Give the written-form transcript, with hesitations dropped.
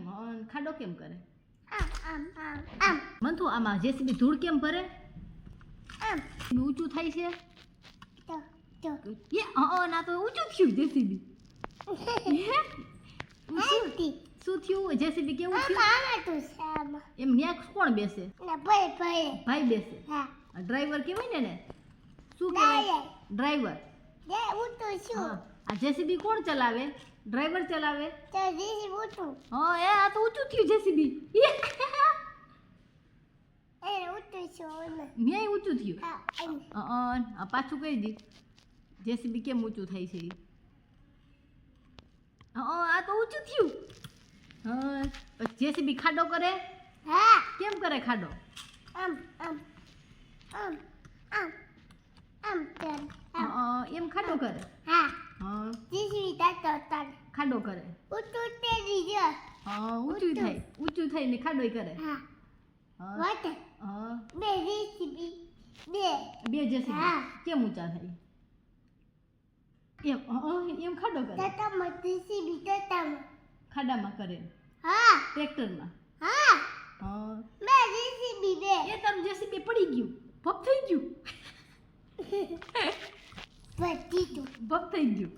એમ ખાડો કેમ કરે? આમ મંથુ આમાં જેસીબી ધૂળ કેમ ભરે? આમ ઊંચું થાય છે તો એ ના તો ઊંચું થયું જેસીબી. શું થયું? જેસીબી કેવું થયું? એમ ન્યા કોણ બેસે? ભાઈ બેસે. ડ્રાઈવર કહેવાય ને શું કહેવાય? ડ્રાઈવર. હા આ જેસીબી કોણ ચલાવે? ડ્રાઈવર ચલાવે. હા એ આ તો ઊંચું થયું જેસીબી. ન્યાય ઊંચું થયું. આ પાછું કહી દી જેસીબી કેમ ઊંચું થાય છે? આ તો ઊંચું થયું. પછી જેસીબી ખાડો કરે? કેમ કરે ખાડો? એમ ખાડો કરે? ખાડો કરે. ઊંચું થાય ને ખાડોય કરે. બે જેસીબી કેમ ઊંચા થાય? એમ ખાડો કરે. ખાડામાં કરે. ટ્રેક્ટરમાં. એ તારું જેસીબી પડી ગયું. ભપ થઈ ગયું. ભપ થઈ ગયું.